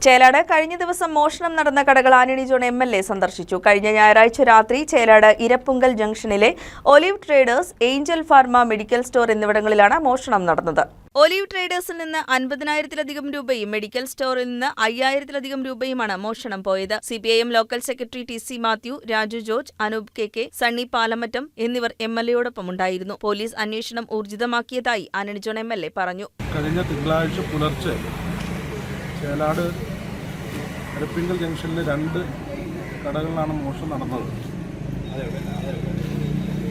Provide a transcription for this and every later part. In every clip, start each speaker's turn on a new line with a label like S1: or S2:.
S1: ചേലാട് കഴിഞ്ഞ ദിവസം മോഷണം നടന്ന കടകൾ ആന്റണി ജോൺ MLA സന്ദർശിച്ചു. കഴിഞ്ഞ ഞായറാഴ്ച രാത്രി ചേലാട് ഇരപ്പുങ്കൽ ജംഗ്ഷനിലെ olive traders, angel pharma medical store എന്നിവിടങ്ങളിലാണ് മോഷണം നടന്നത്. ഒലിവ് ട്രേഡേഴ്സിൽ നിന്ന് 50,000-ലധികം രൂപയും മെഡിക്കൽ സ്റ്റോറിൽ നിന്ന് 5,000-ലധികം രൂപയുമാണ് മോഷണം പോയത്. CPIM local secretary TC Mathew, Raju George, Anoop KK, Sunny Palamattam എന്നിവർ MLAയോടൊപ്പം ഉണ്ടായിരുന്നു. പോലീസ് അന്വേഷണം ഊർജിതമാക്കിയതായി ആന്റണി ജോൺ MLA പറഞ്ഞു.
S2: കഴിഞ്ഞ തിങ്കളാഴ്ച പുലർച്ചെ ചേലാട് ഇരപ്പിങ്കൽ ജംഗ്ഷനിലെ 2 കടകളിലാണ് മോഷണം നടന്നത്.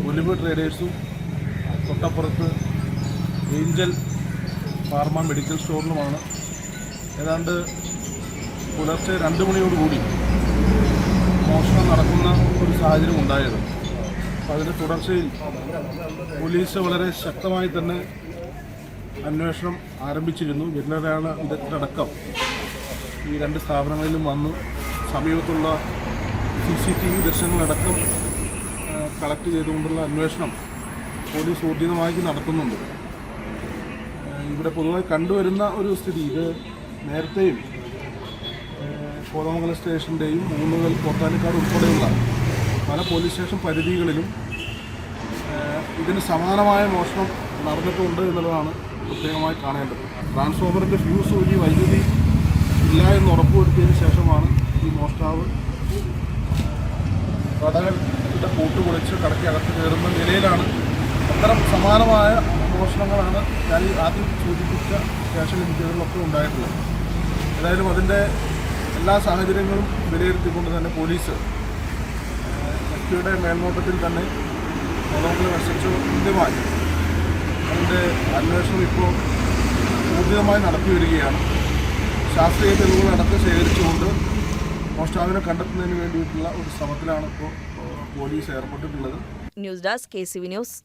S2: ഒലിവ് ട്രേഡേഴ്സും തൊട്ടപ്പുറത്ത് ഏഞ്ചൽ ഫാർമ മെഡിക്കൽ സ്റ്റോറിലുമാണ് ഏതാണ്ട് പുലർച്ചെ 2 മണിയോടുകൂടി മോഷണം നടക്കുന്ന ഒരു സാഹചര്യം ഉണ്ടായത്. അപ്പോൾ അതിൻ്റെ തുടർച്ചയിൽ പോലീസ് വളരെ ശക്തമായി തന്നെ അന്വേഷണം ആരംഭിച്ചിരുന്നു. വിദഗ്ധരടക്കം ഈ 2 സ്ഥാപനങ്ങളിലും വന്ന് സമീപത്തുള്ള CCTV ദൃശ്യങ്ങളടക്കം കളക്ട് ചെയ്തുകൊണ്ടുള്ള അന്വേഷണം പോലീസ് ഊർജിതമായി നടത്തുന്നുണ്ട്. ഇവിടെ പൊതുവായി കണ്ടുവരുന്ന ഒരു സ്ഥിതി, ഇത് നേരത്തെയും കോതമംഗലം സ്റ്റേഷൻ്റെയും ഊന്നുകൽ, പോത്താനിക്കാട് ഉൾപ്പെടെയുള്ള പല പോലീസ് സ്റ്റേഷൻ പരിധികളിലും ഇതിന് സമാനമായ മോഷണം നടന്നിട്ടുണ്ട് എന്നുള്ളതാണ് പ്രത്യേകമായി കാണേണ്ടത്. ട്രാൻസ്ഫോമറിൻ്റെ ഫ്യൂസ് ഊരി വൈദ്യുതി ഇല്ല എന്ന് ഉറപ്പുവരുത്തിയതിന് ശേഷമാണ് ഈ മോഷ്ടാവ് കടകളുടെ പൂട്ട് പൊളിച്ച് കടയ്ക്കകത്ത് കയറുന്ന നിലയിലാണ്. അത്തരം സമാനമായ മോഷണങ്ങളാണ് ഞാൻ ആദ്യം സൂചിപ്പിച്ച സ്റ്റേഷൻ ലിമിറ്റുകളിലൊക്കെ ഉണ്ടായിട്ടുള്ളത്. ഏതായാലും അതിൻ്റെ എല്ലാ സാഹചര്യങ്ങളും വിലയിരുത്തിക്കൊണ്ട് തന്നെ പോലീസ് എസ്പിയുടെ മേൽനോട്ടത്തിൽ തന്നെ കോതമംഗലം SHO കൃത്യമായി അതിൻ്റെ അന്വേഷണം ഇപ്പോൾ ഊർജിതമായി നടത്തി വരികയാണ്. ശാസ്ത്രീയ തെളിവുകളടക്കം ശേഖരിച്ചുകൊണ്ട് മോഷ്ടാവിനെ കണ്ടെത്തുന്നതിന് വേണ്ടിയിട്ടുള്ള ഒരു ശ്രമത്തിലാണ് ഇപ്പോൾ പോലീസ് ഏർപ്പെട്ടിട്ടുള്ളത്.
S1: News desk KCV news.